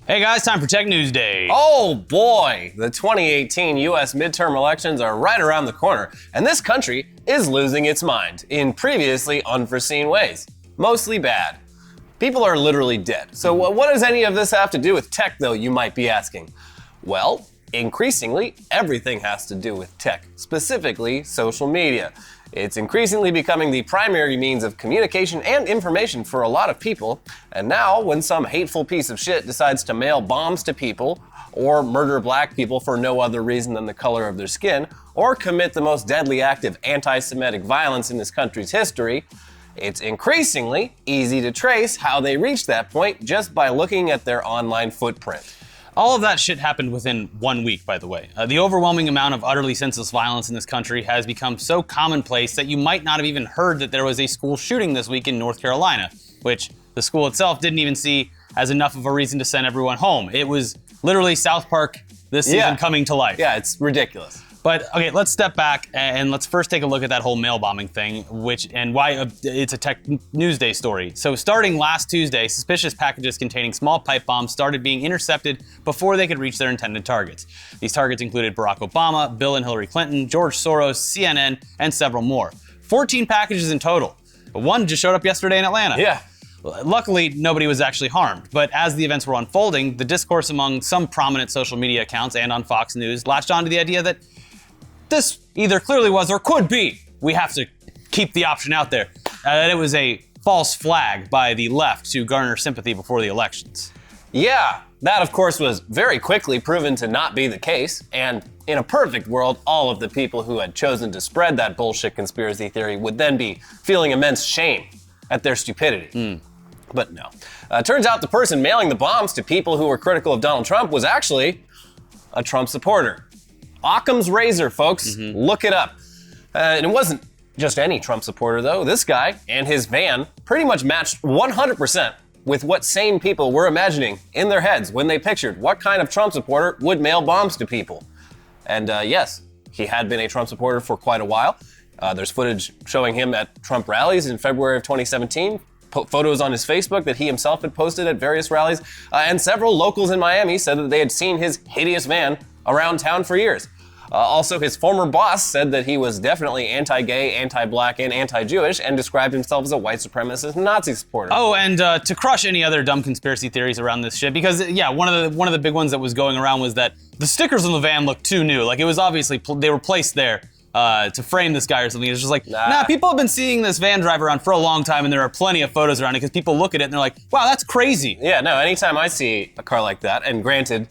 Hey guys, time for Tech News Day. Oh boy, the 2018 US midterm elections are right around the corner, and this country is losing its mind in previously unforeseen ways. Mostly bad. People are literally dead. So what does any of this have to do with tech, though, you might be asking? Well, increasingly, everything has to do with tech, specifically social media. It's increasingly becoming the primary means of communication and information for a lot of people, and now when some hateful piece of shit decides to mail bombs to people, or murder black people for no other reason than the color of their skin, or commit the most deadly act of anti-Semitic violence in this country's history, it's increasingly easy to trace how they reached that point just by looking at their online footprint. All of that shit happened within 1 week, by the way. The overwhelming amount of utterly senseless violence in this country has become so commonplace that you might not have even heard that there was a school shooting this week in North Carolina, which the school itself didn't even see as enough of a reason to send everyone home. It was literally South Park this season coming to life. Yeah, it's ridiculous. But okay, let's step back and let's first take a look at that whole mail bombing thing, and why it's a Tech News Day story. So starting last Tuesday, suspicious packages containing small pipe bombs started being intercepted before they could reach their intended targets. These targets included Barack Obama, Bill and Hillary Clinton, George Soros, CNN, and several more. 14 packages in total. But one just showed up yesterday in Atlanta. Yeah. Luckily, nobody was actually harmed, but as the events were unfolding, the discourse among some prominent social media accounts and on Fox News latched onto the idea that this either clearly was or could be, we have to keep the option out there, that it was a false flag by the left to garner sympathy before the elections. Yeah, that of course was very quickly proven to not be the case, and in a perfect world, all of the people who had chosen to spread that bullshit conspiracy theory would then be feeling immense shame at their stupidity. But no. Turns out the person mailing the bombs to people who were critical of Donald Trump was actually a Trump supporter. Occam's razor, folks. Look it up. And it wasn't just any Trump supporter, though. This guy and his van pretty much matched 100% with what sane people were imagining in their heads when they pictured what kind of Trump supporter would mail bombs to people. And yes, he had been a Trump supporter for quite a while. There's footage showing him at Trump rallies in February of 2017. Photos on his Facebook that he himself had posted at various rallies. And several locals in Miami said that they had seen his hideous van around town for years. Also, his former boss said that he was definitely anti-gay, anti-black, and anti-Jewish, and described himself as a white supremacist Nazi supporter. Oh, and to crush any other dumb conspiracy theories around this shit, because yeah, one of the big ones that was going around was that the stickers on the van looked too new. Like it was obviously they were placed there to frame this guy or something. It's just like, nah, people have been seeing this van drive around for a long time, and there are plenty of photos around it because people look at it and they're like, wow, that's crazy. Yeah, no, anytime I see a car like that, and granted,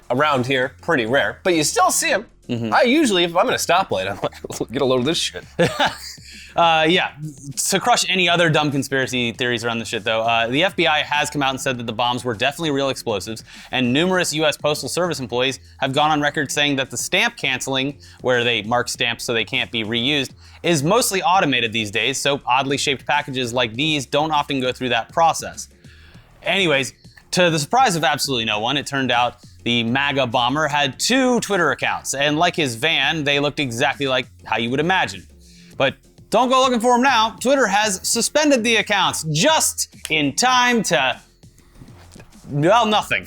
around here, pretty rare, but you still see them. I usually, if I'm in a stoplight, I'm like, get a load of this shit. Yeah, to crush any other dumb conspiracy theories around this shit though, the FBI has come out and said that the bombs were definitely real explosives, and numerous US Postal Service employees have gone on record saying that the stamp canceling, where they mark stamps so they can't be reused, is mostly automated these days, so oddly shaped packages like these don't often go through that process. Anyways, to the surprise of absolutely no one, it turned out the MAGA bomber had 2 Twitter accounts, and like his van, they looked exactly like how you would imagine. But don't go looking for them now. Twitter has suspended the accounts just in time to, well, nothing.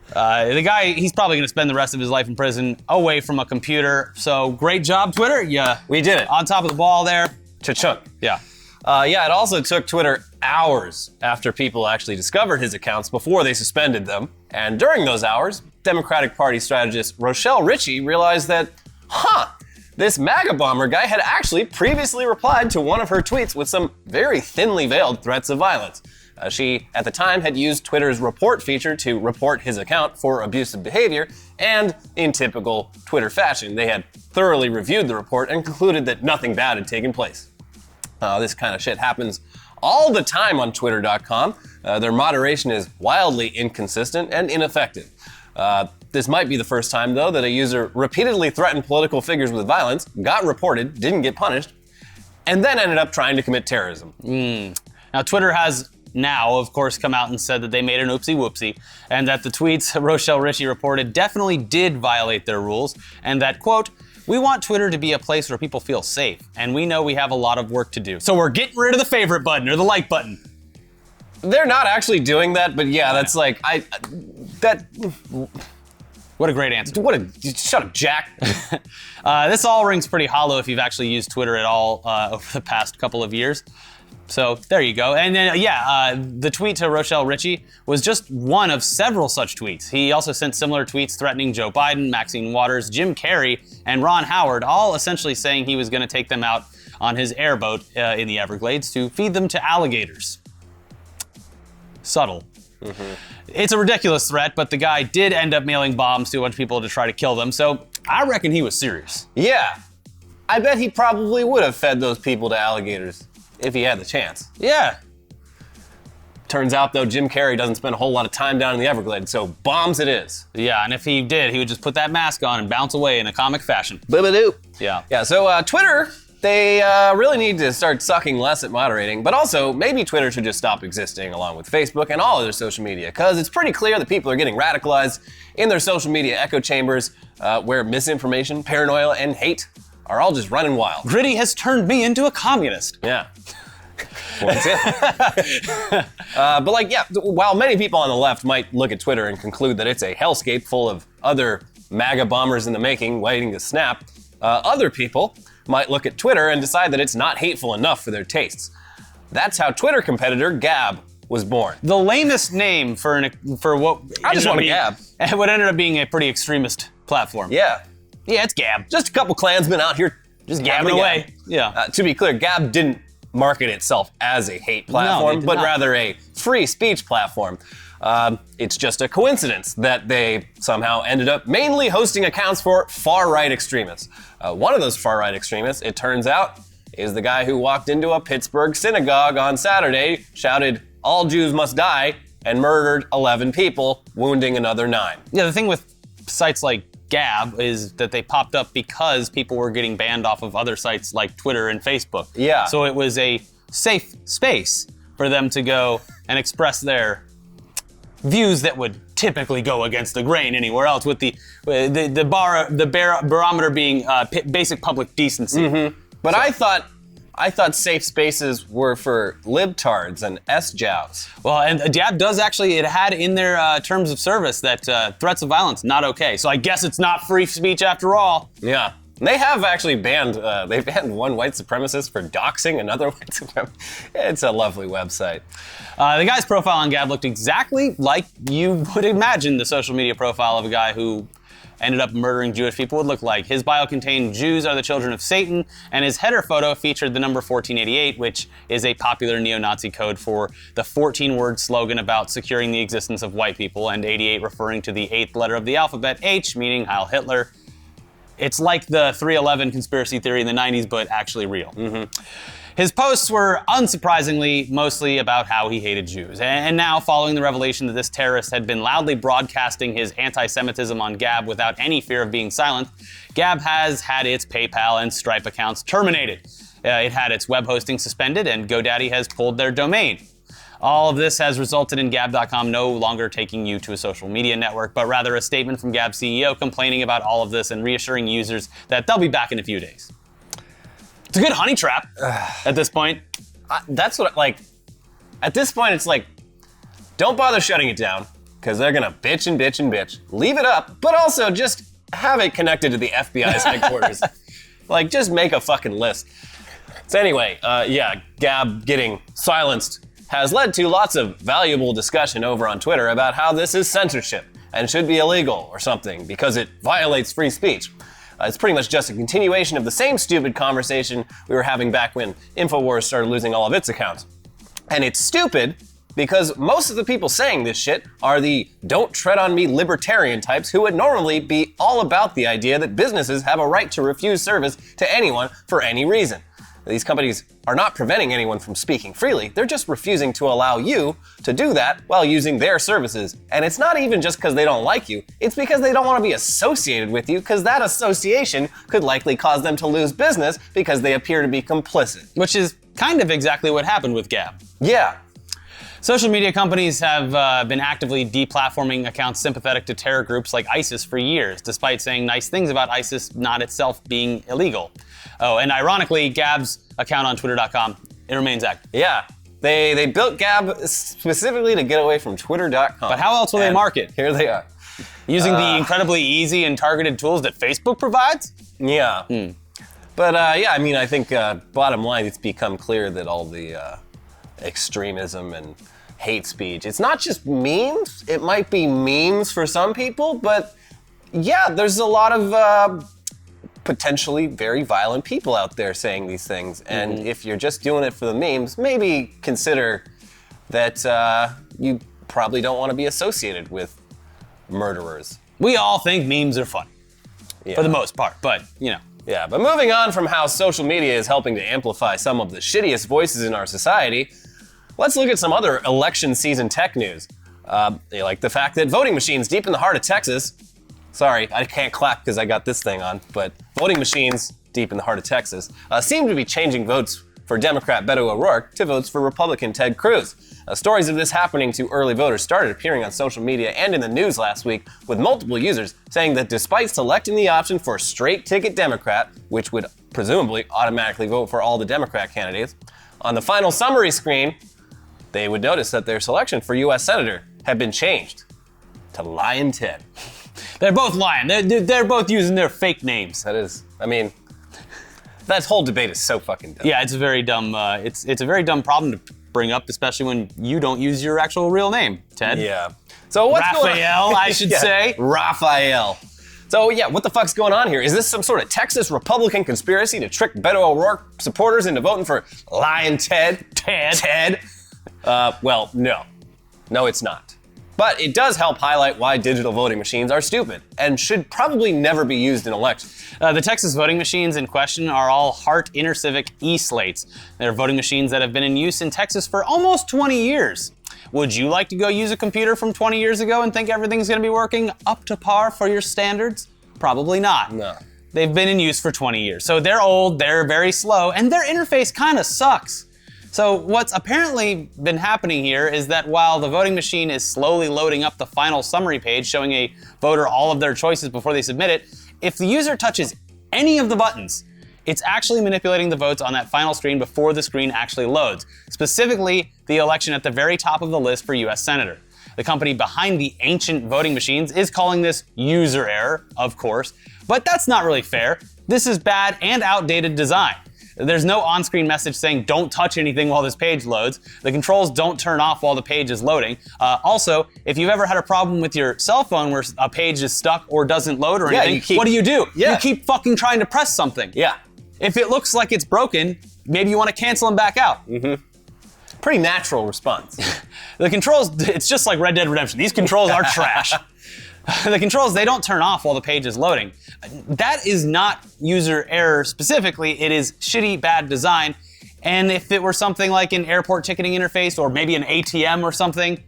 The guy, he's probably gonna spend the rest of his life in prison away from a computer. So great job, Twitter. Yeah, we did it. On top of the ball there. Cha-chunk. Yeah. Yeah, it also took Twitter hours after people actually discovered his accounts before they suspended them. And during those hours, Democratic Party strategist Rochelle Ritchie realized that, this MAGA bomber guy had actually previously replied to one of her tweets with some very thinly veiled threats of violence. She, at the time, had used Twitter's report feature to report his account for abusive behavior, and in typical Twitter fashion, they had thoroughly reviewed the report and concluded that nothing bad had taken place. This kind of shit happens all the time on Twitter.com. Their moderation is wildly inconsistent and ineffective. This might be the first time, though, that a user repeatedly threatened political figures with violence, got reported, didn't get punished, and then ended up trying to commit terrorism. Now, Twitter has now, of course, come out and said that they made an oopsie-whoopsie, and that the tweets Rochelle Ritchie reported definitely did violate their rules, and that, quote, "We want Twitter to be a place where people feel safe, and we know we have a lot of work to do. So we're getting rid of the favorite button or the like button." They're not actually doing that, but yeah, that's like, What a great answer. Shut up, Jack. This all rings pretty hollow if you've actually used Twitter at all over the past couple of years. So there you go. And then, the tweet to Rochelle Ritchie was just one of several such tweets. He also sent similar tweets threatening Joe Biden, Maxine Waters, Jim Carrey, and Ron Howard, all essentially saying he was going to take them out on his airboat in the Everglades to feed them to alligators. Subtle. Mm-hmm. It's a ridiculous threat, but the guy did end up mailing bombs to a bunch of people to try to kill them, so I reckon he was serious. Yeah. I bet he probably would have fed those people to alligators if he had the chance. Yeah. Turns out, though, Jim Carrey doesn't spend a whole lot of time down in the Everglades, so bombs it is. Yeah, and if he did, he would just put that mask on and bounce away in a comic fashion. Boo-ba-doo. Yeah. Yeah, so Twitter, they really need to start sucking less at moderating, but also maybe Twitter should just stop existing along with Facebook and all other social media, because it's pretty clear that people are getting radicalized in their social media echo chambers where misinformation, paranoia, and hate are all just running wild. Gritty has turned me into a communist. Yeah. But while many people on the left might look at Twitter and conclude that it's a hellscape full of other MAGA bombers in the making waiting to snap, other people might look at Twitter and decide that it's not hateful enough for their tastes. That's how Twitter competitor Gab was born. The lamest name for what I just want to Gab. What ended up being a pretty extremist platform. Yeah. Yeah, it's Gab. Just a couple Klansmen out here just gabbing away. Yeah. To be clear, Gab didn't market itself as a hate platform, but rather a free speech platform. It's just a coincidence that they somehow ended up mainly hosting accounts for far-right extremists. One of those far-right extremists, it turns out, is the guy who walked into a Pittsburgh synagogue on Saturday, shouted, "All Jews must die," and murdered 11 people, wounding another 9. Yeah, the thing with sites like Gab is that they popped up because people were getting banned off of other sites like Twitter and Facebook. Yeah. So it was a safe space for them to go and express their views that would typically go against the grain anywhere else, with the barometer being basic public decency. Mm-hmm. But so. I thought safe spaces were for libtards and S-jows. Well, and Gab does actually, it had in their terms of service that threats of violence, not okay. So I guess it's not free speech after all. Yeah. They have actually banned, they banned one white supremacist for doxing another white supremacist. It's a lovely website. The guy's profile on Gab looked exactly like you would imagine the social media profile of a guy who ended up murdering Jewish people would look like. His bio contained "Jews are the children of Satan," and his header photo featured the number 1488, which is a popular neo-Nazi code for the 14-word slogan about securing the existence of white people, and 88 referring to the 8th letter of the alphabet, H, meaning Heil Hitler. It's like the 3/11 conspiracy theory in the 90s, but actually real. Mm-hmm. His posts were, unsurprisingly, mostly about how he hated Jews. And now, following the revelation that this terrorist had been loudly broadcasting his anti-Semitism on Gab without any fear of being silenced, Gab has had its PayPal and Stripe accounts terminated. It had its web hosting suspended, and GoDaddy has pulled their domain. All of this has resulted in Gab.com no longer taking you to a social media network, but rather a statement from Gab's CEO complaining about all of this and reassuring users that they'll be back in a few days. It's a good honey trap at this point. That's what, at this point, it's like, don't bother shutting it down, because they're gonna bitch and bitch and bitch. Leave it up, but also just have it connected to the FBI's headquarters. Just make a fucking list. So anyway, Gab getting silenced has led to lots of valuable discussion over on Twitter about how this is censorship and should be illegal or something because it violates free speech. It's pretty much just a continuation of the same stupid conversation we were having back when InfoWars started losing all of its accounts. And it's stupid because most of the people saying this shit are the don't tread on me libertarian types who would normally be all about the idea that businesses have a right to refuse service to anyone for any reason. These companies are not preventing anyone from speaking freely, they're just refusing to allow you to do that while using their services. And it's not even just because they don't like you, it's because they don't want to be associated with you, because that association could likely cause them to lose business because they appear to be complicit. Which is kind of exactly what happened with Gab. Yeah. Social media companies have been actively deplatforming accounts sympathetic to terror groups like ISIS for years, despite saying nice things about ISIS not itself being illegal. Oh, and ironically, Gab's account on Twitter.com, it remains active. Yeah. They built Gab specifically to get away from Twitter.com. But how else will they market? Here they are. Using the incredibly easy and targeted tools that Facebook provides? Yeah. But yeah, I mean, I think bottom line, it's become clear that all the extremism and hate speech, it's not just memes. It might be memes for some people, but yeah, there's a lot of potentially very violent people out there saying these things. And if you're just doing it for the memes, maybe consider that you probably don't want to be associated with murderers. We all think memes are fun, for the most part, but you know. Yeah, but moving on from how social media is helping to amplify some of the shittiest voices in our society, let's look at some other election season tech news. Like the fact that voting machines deep in the heart of Texas, sorry, I can't clap because I got this thing on, but voting machines deep in the heart of Texas seem to be changing votes for Democrat Beto O'Rourke to votes for Republican Ted Cruz. Stories of this happening to early voters started appearing on social media and in the news last week, with multiple users saying that despite selecting the option for a straight ticket Democrat, which would presumably automatically vote for all the Democrat candidates, on the final summary screen, they would notice that their selection for U.S. Senator had been changed to Lion Ted. They're both lying. They're both using their fake names. That is, I mean, that whole debate is so fucking dumb. Yeah, it's a very dumb. It's a very dumb problem to bring up, especially when you don't use your actual real name, Ted. Yeah. So what's going on? Raphael, I should say. Raphael. So yeah, what the fuck's going on here? Is this some sort of Texas Republican conspiracy to trick Beto O'Rourke supporters into voting for Lion Ted? Ted? Well, no. No, it's not. But it does help highlight why digital voting machines are stupid and should probably never be used in elections. The Texas voting machines in question are all Hart InterCivic e-slates. They're voting machines that have been in use in Texas for almost 20 years. Would you like to go use a computer from 20 years ago and think everything's going to be working up to par for your standards? Probably not. No. They've been in use for 20 years. So they're old, they're very slow, and their interface kind of sucks. So what's apparently been happening here is that while the voting machine is slowly loading up the final summary page showing a voter all of their choices before they submit it, if the user touches any of the buttons, it's actually manipulating the votes on that final screen before the screen actually loads, specifically the election at the very top of the list for US Senator. The company behind the ancient voting machines is calling this user error, of course, but that's not really fair. This is bad and outdated design. There's no on-screen message saying don't touch anything while this page loads. The controls don't turn off while the page is loading. Also, if you've ever had a problem with your cell phone where a page is stuck or doesn't load or anything, what do? You keep fucking trying to press something. Yeah. If it looks like it's broken, maybe you want to cancel and back out. Pretty natural response. The controls, it's just like Red Dead Redemption. These controls are trash. The controls, they don't turn off while the page is loading. That is not user error specifically, it is shitty, bad design. And if it were something like an airport ticketing interface or maybe an ATM or something,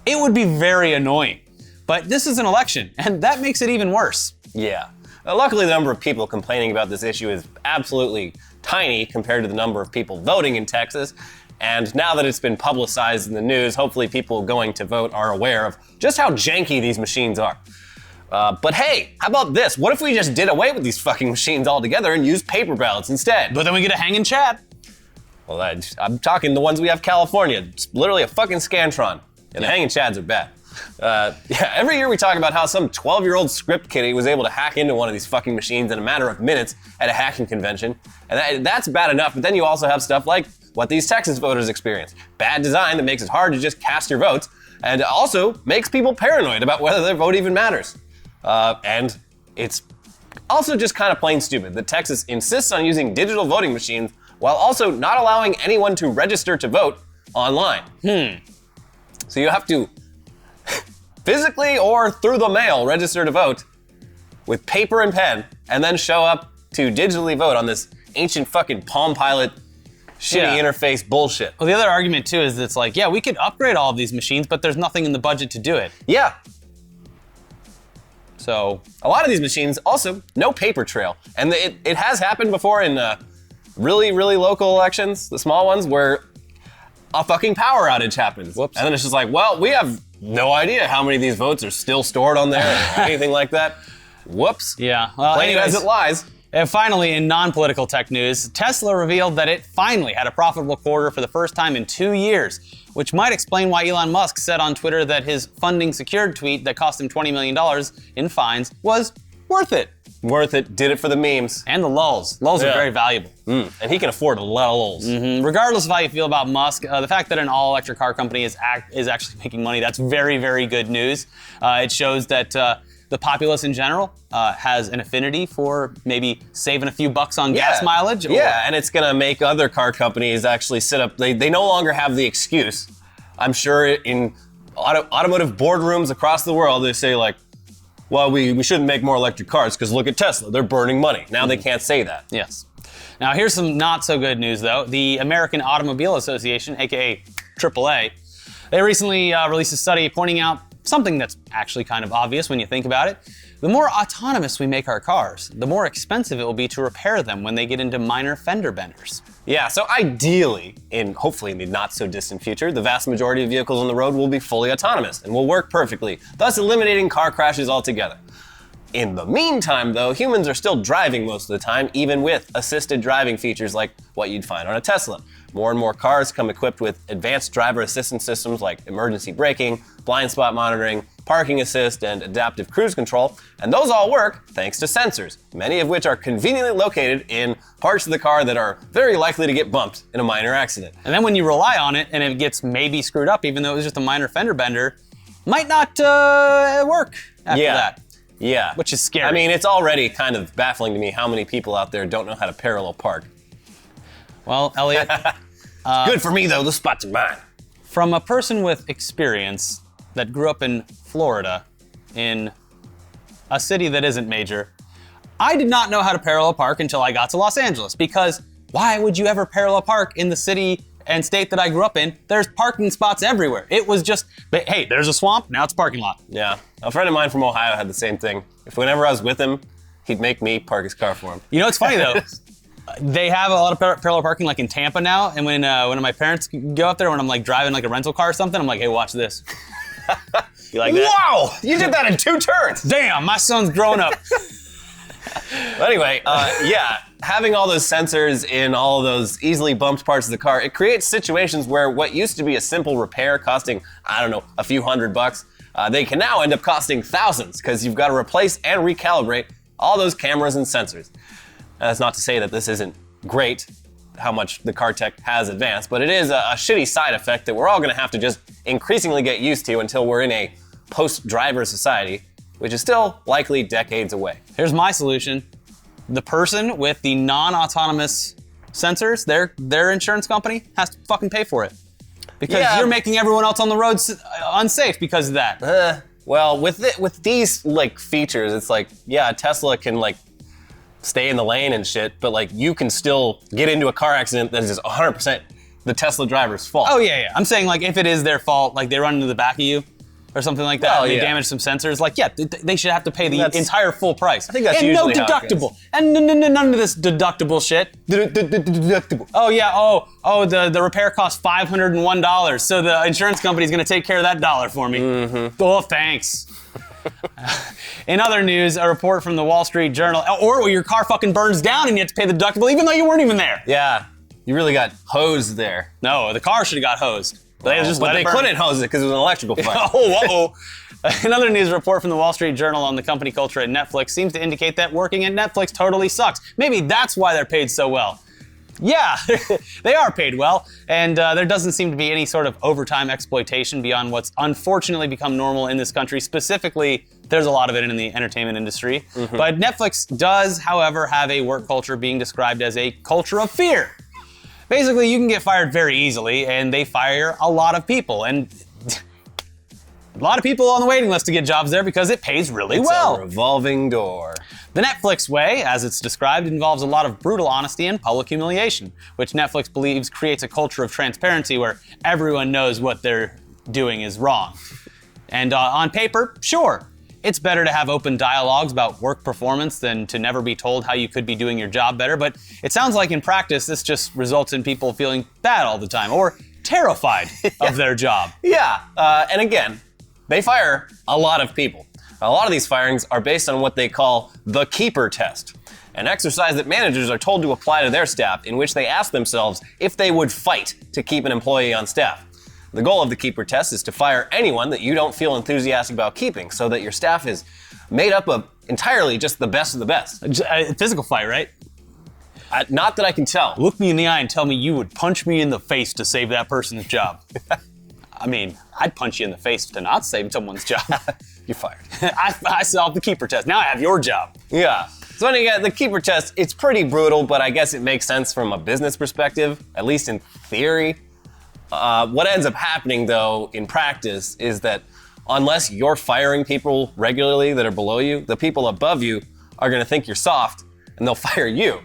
it would be very annoying. But this is an election, and that makes it even worse. Yeah. Luckily, the number of people complaining about this issue is absolutely tiny compared to the number of people voting in Texas. And now that it's been publicized in the news, hopefully people going to vote are aware of just how janky these machines are. But hey, how about this? What if we just did away with these fucking machines altogether and used paper ballots instead? But then we get a hanging Chad. Well, I'm talking the ones we have California. It's literally a fucking Scantron. And the hanging Chads are bad. Yeah, every year we talk about how some 12-year-old script kiddie was able to hack into one of these fucking machines in a matter of minutes at a hacking convention. And that's bad enough, but then you also have stuff like what these Texas voters experience. Bad design that makes it hard to just cast your votes, and also makes people paranoid about whether their vote even matters. And it's also just kind of plain stupid that Texas insists on using digital voting machines while also not allowing anyone to register to vote online. So you have to physically or through the mail register to vote with paper and pen, and then show up to digitally vote on this ancient fucking Palm Pilot shitty interface bullshit. Well, the other argument too is it's like, yeah, we could upgrade all of these machines, but there's nothing in the budget to do it. Yeah. So a lot of these machines also no paper trail, and it has happened before in really local elections, the small ones where a fucking power outage happens. Whoops. And then it's just like, well, we have no idea how many of these votes are still stored on there or anything like that. Whoops. Yeah. Well, Plain as it lies. And finally, in non-political tech news, Tesla revealed that it finally had a profitable quarter for the first time in 2 years, which might explain why Elon Musk said on Twitter that his funding secured tweet that cost him $20 million in fines was worth it. Worth it. Did it for the memes. And the lulz. Lulz are very valuable. And he can afford a lot of lulz. Regardless of how you feel about Musk, the fact that an all-electric car company is actually making money, that's very, very good news. It shows that the populace in general has an affinity for maybe saving a few bucks on gas mileage. Yeah, and it's gonna make other car companies actually sit up. They no longer have the excuse. I'm sure in automotive boardrooms across the world, they say like, well, we shouldn't make more electric cars because look at Tesla, they're burning money. Now they can't say that. Yes. Now here's some not so good news though. The American Automobile Association, aka AAA, they recently released a study pointing out something that's actually kind of obvious when you think about it. The more autonomous we make our cars, the more expensive it will be to repair them when they get into minor fender benders. Yeah, so ideally, hopefully in the not so distant future, the vast majority of vehicles on the road will be fully autonomous and will work perfectly, thus eliminating car crashes altogether. In the meantime, though, humans are still driving most of the time, even with assisted driving features like what you'd find on a Tesla. More and more cars come equipped with advanced driver assistance systems like emergency braking, blind spot monitoring, parking assist, and adaptive cruise control, and those all work thanks to sensors, many of which are conveniently located in parts of the car that are very likely to get bumped in a minor accident. And then when you rely on it and it gets maybe screwed up, even though it was just a minor fender bender, might not work after that. Yeah. Which is scary. I mean, it's already kind of baffling to me how many people out there don't know how to parallel park. Well, Elliot. Good for me, though. The spots are mine. From a person with experience that grew up in Florida, in a city that isn't major, I did not know how to parallel park until I got to Los Angeles, because why would you ever parallel park in the city and state that I grew up in? There's parking spots everywhere. It was just, hey, there's a swamp, now it's a parking lot. Yeah. A friend of mine from Ohio had the same thing. Whenever I was with him, he'd make me park his car for him. You know, it's funny though. They have a lot of parallel parking like in Tampa now, and when my parents go up there, when I'm like driving like a rental car or something, I'm like, hey, watch this. You like that? Wow! You did that in 2 turns! Damn, my son's grown up. Anyway, yeah, having all those sensors in all of those easily bumped parts of the car, it creates situations where what used to be a simple repair costing, I don't know, a few $100, they can now end up costing thousands because you've got to replace and recalibrate all those cameras and sensors. That's not to say that this isn't great, how much the car tech has advanced, but it is a shitty side effect that we're all gonna have to just increasingly get used to until we're in a post-driver society, which is still likely decades away. Here's my solution. The person with the non-autonomous sensors, their insurance company has to fucking pay for it. Because you're making everyone else on the roads unsafe because of that. Well, with these like features, it's like, yeah, Tesla can like stay in the lane and shit, but like you can still get into a car accident that is 100% the Tesla driver's fault. Oh yeah. I'm saying like if it is their fault, like they run into the back of you or something like that, and they damage some sensors, like they should have to pay the entire full price. I think that's and usually no deductible. And none of this deductible shit. Deductible. Oh yeah, the repair costs $501, so the insurance company's gonna take care of that dollar for me. Mm-hmm. Oh, thanks. In other news, a report from the Wall Street Journal, or your car fucking burns down and you have to pay the deductible even though you weren't even there. Yeah, you really got hosed there. No, the car should have got hosed. But they couldn't hose it because it was an electrical fire. Another news report from the Wall Street Journal on the company culture at Netflix seems to indicate that working at Netflix totally sucks. Maybe that's why they're paid so well. Yeah, they are paid well, and there doesn't seem to be any sort of overtime exploitation beyond what's unfortunately become normal in this country. Specifically, there's a lot of it in the entertainment industry. Mm-hmm. But Netflix does, however, have a work culture being described as a culture of fear. Basically, you can get fired very easily, and they fire a lot of people. And a lot of people on the waiting list to get jobs there because it pays really well. It's a revolving door. The Netflix way, as it's described, involves a lot of brutal honesty and public humiliation, which Netflix believes creates a culture of transparency where everyone knows what they're doing is wrong. And on paper, sure, it's better to have open dialogues about work performance than to never be told how you could be doing your job better, but it sounds like in practice this just results in people feeling bad all the time or terrified of their job. Yeah, and again, they fire a lot of people. A lot of these firings are based on what they call the keeper test. an exercise that managers are told to apply to their staff, in which they ask themselves if they would fight to keep an employee on staff. The goal of the keeper test is to fire anyone that you don't feel enthusiastic about keeping, so that your staff is made up of entirely just the best of the best. Physical fight, right? Not that I can tell. Look me in the eye and tell me you would punch me in the face to save that person's job. I mean, I'd punch you in the face to not save someone's job. You're fired. I solved the keeper test. Now I have your job. Yeah. So anyway, the keeper test, it's pretty brutal, but I guess it makes sense from a business perspective, at least in theory. What ends up happening, though, in practice, is that unless you're firing people regularly that are below you, the people above you are going to think you're soft, and they'll fire you.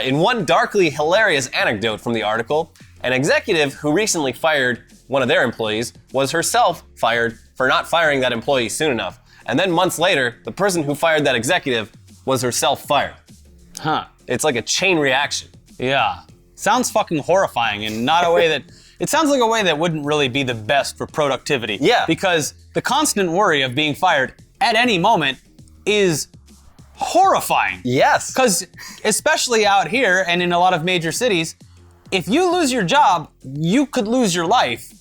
In one darkly hilarious anecdote from the article, an executive who recently fired one of their employees was herself fired for not firing that employee soon enough. And then months later, the person who fired that executive was herself fired. Huh. It's like a chain reaction. Yeah. Sounds fucking horrifying, and not a way that... It sounds like a way that wouldn't really be the best for productivity. Yeah. Because the constant worry of being fired at any moment is horrifying. Yes. Because especially out here and in a lot of major cities, if you lose your job, you could lose your life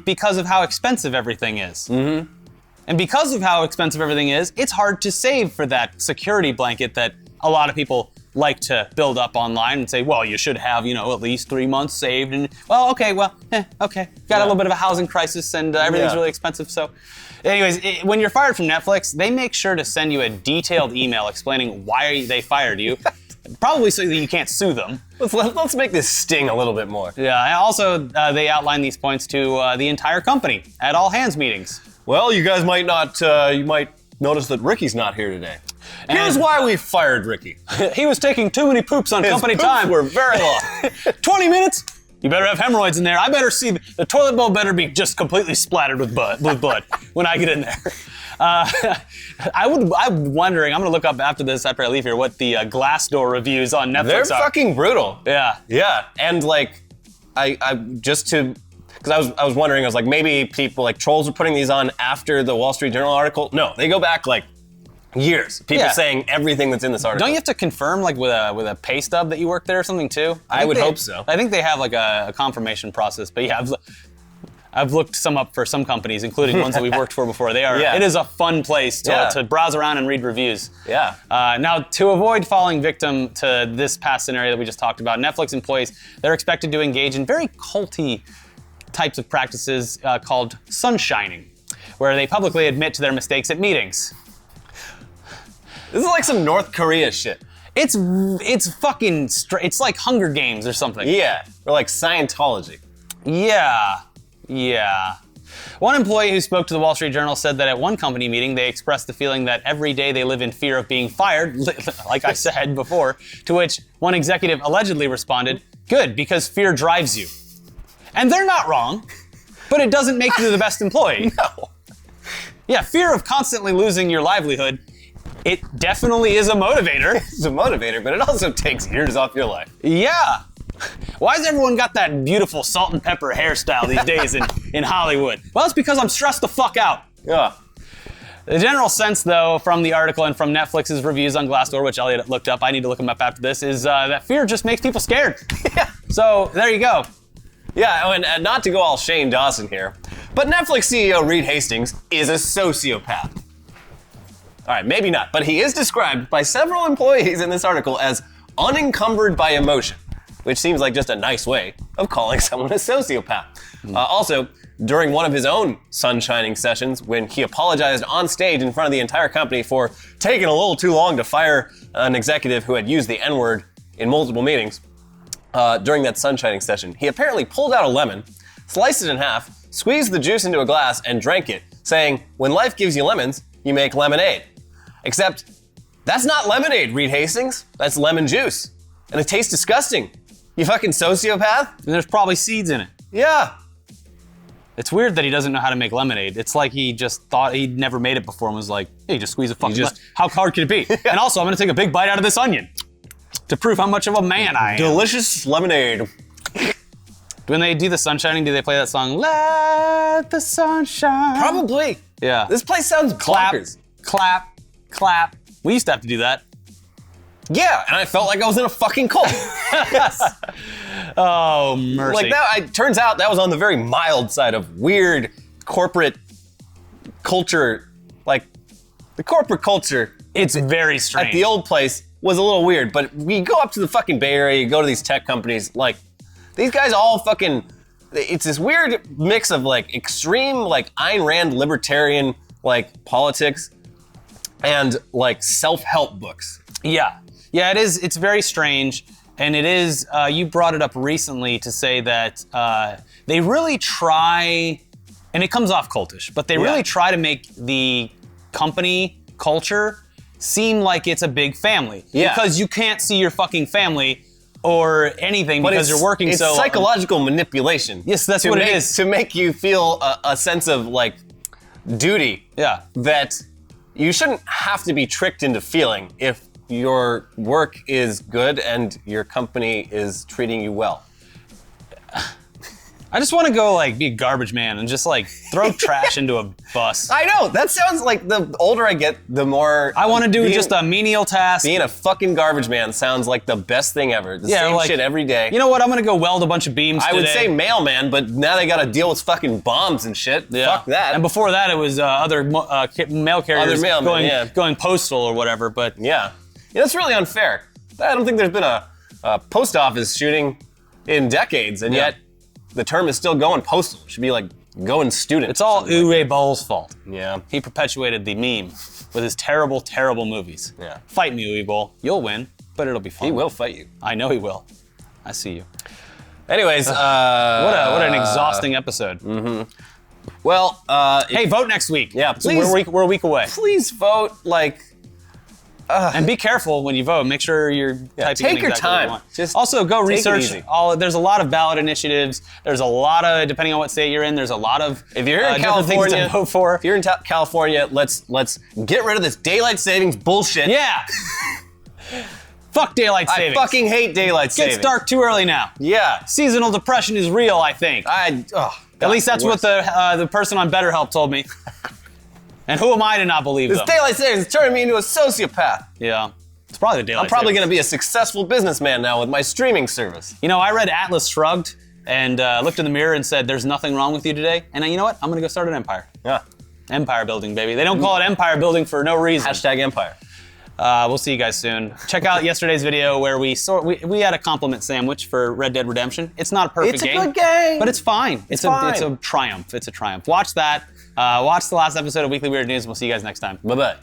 because of how expensive everything is. And because of how expensive everything is, it's hard to save for that security blanket that a lot of people like to build up online and say, well, you should have, at least 3 months saved. And, well, okay. Got a little bit of a housing crisis and everything's really expensive. So anyways, when you're fired from Netflix, they make sure to send you a detailed email explaining why they fired you. Probably so that you can't sue them. Let's make this sting a little bit more. Yeah, and also they outline these points to the entire company at all hands meetings. Well, you guys might not, you might notice that Ricky's not here today. Here's why we fired Ricky. He was taking too many poops on company time. We're very long. 20 minutes? You better have hemorrhoids in there. I better see, the toilet bowl better be just completely splattered with blood when I get in there. I'm wondering, I'm gonna look up after I leave here, what the Glassdoor reviews on Netflix They're are. fucking brutal. Yeah. Yeah, and like, because I was wondering, I was like, maybe people, like trolls are putting these on after the Wall Street Journal article. No, they go back like years. People saying everything that's in this article. Don't you have to confirm like with a pay stub that you worked there or something too? I would hope so. I think they have like a confirmation process, but yeah, I've looked some up for some companies, including ones that we've worked for before. It is a fun place to browse around and read reviews. Yeah. Now, to avoid falling victim to this past scenario that we just talked about, Netflix employees, they're expected to engage in very culty types of practices called sunshining, where they publicly admit to their mistakes at meetings. This is like some North Korea shit. It's fucking it's like Hunger Games or something. Yeah, or like Scientology. Yeah. One employee who spoke to the Wall Street Journal said that at one company meeting, they expressed the feeling that every day they live in fear of being fired, like I said before, to which one executive allegedly responded, "Good, because fear drives you." And they're not wrong, but it doesn't make you the best employee. No. Yeah, fear of constantly losing your livelihood, it definitely is a motivator. It's a motivator, but it also takes years off your life. Yeah. Why has everyone got that beautiful salt and pepper hairstyle these days in Hollywood? Well, it's because I'm stressed the fuck out. Yeah. The general sense, though, from the article and from Netflix's reviews on Glassdoor, which Elliot looked up, I need to look them up after this, is that fear just makes people scared. Yeah. So, there you go. Yeah, and not to go all Shane Dawson here, but Netflix CEO Reed Hastings is a sociopath. All right, maybe not, but he is described by several employees in this article as unencumbered by emotion, which seems like just a nice way of calling someone a sociopath. Also, during one of his own sunshining sessions, when he apologized on stage in front of the entire company for taking a little too long to fire an executive who had used the N-word in multiple meetings, during that sunshining session, he apparently pulled out a lemon, sliced it in half, squeezed the juice into a glass, and drank it, saying, "When life gives you lemons, you make lemonade." Except, that's not lemonade, Reed Hastings. That's lemon juice. And it tastes disgusting. You fucking sociopath? And there's probably seeds in it. Yeah. It's weird that he doesn't know how to make lemonade. It's like he just thought he'd never made it before and was like, hey, just squeeze a fucking lemon. How hard can it be? And also, I'm gonna take a big bite out of this onion to prove how much of a man I am. Delicious lemonade. When they do the sunshining, do they play that song, Let the Sun Shine? Probably. Yeah. This place sounds Clap, bonkers. clap, clap. We used to have to do that. Yeah, and I felt like I was in a fucking cult. Oh, mercy. Like that, it turns out that was on the very mild side of weird corporate culture. Like the corporate culture, It's very strange. at the old place was a little weird, but we go up to the fucking Bay Area, you go to these tech companies, like these guys all fucking, it's this weird mix of like extreme like Ayn Rand libertarian like politics and like self-help books. Yeah. Yeah, it is. It's very strange. And it is, you brought it up recently to say that they really try, and it comes off cultish, but they really try to make the company culture seem like it's a big family. Yeah. Because you can't see your fucking family or anything because you're working it's so... psychological manipulation. Yes, that's what it is. To make you feel a sense of like duty Yeah. that you shouldn't have to be tricked into feeling if your work is good and your company is treating you well. I just want to go like be a garbage man and just like throw trash into a bus. I know, that sounds like the older I get, the more... I want to do just a menial task. Being a fucking garbage man sounds like the best thing ever. The same like, shit every day. You know what? I'm going to go weld a bunch of beams I would today. say mailman, but now they gotta deal with fucking bombs and shit. Yeah. Fuck that. And before that, it was mail carriers Other mailmen, going postal or whatever. But Yeah, that's really unfair. I don't think there's been a post office shooting in decades, and yet the term is still going postal. It should be like going student. it's all Uwe Boll's fault. Yeah. He perpetuated the meme with his terrible, terrible movies. Yeah. Fight me, Uwe Boll. You'll win, but it'll be fun. He will fight you. I know he will. I see you. Anyways, What an exhausting episode. well, Hey, vote next week. Yeah, please. We're a week away. please vote. Like, And be careful when you vote. Make sure you're typing take in your exactly what you time. want. Just also, go take it research. easy. There's a lot of ballot initiatives. There's a lot of, depending on what state you're in, there's a lot of if you're in different things California, to vote for. if you're in California, let's get rid of this daylight savings bullshit. Yeah. Fuck daylight I savings. fucking hate daylight savings. Gets dark too early now. Yeah. Seasonal depression is real, I think. At least that's what the person on BetterHelp told me. And who am I to not believe This them? daylight savings is turning me into a sociopath. Yeah. It's probably the daylight I'm probably savings. going to be a successful businessman now with my streaming service. You know, I read Atlas Shrugged and looked in the mirror and said, there's nothing wrong with you today. And you know what? I'm going to go start an empire. Yeah. Empire building, baby. They don't call it empire building for no reason. Hashtag empire. We'll see you guys soon. Check out yesterday's video where we had a compliment sandwich for Red Dead Redemption. It's not a perfect game. It's a good game. But it's fine. It's fine. a triumph. It's a triumph. Watch that. Watch the last episode of Weekly Weird News, and we'll see you guys next time. Bye-bye.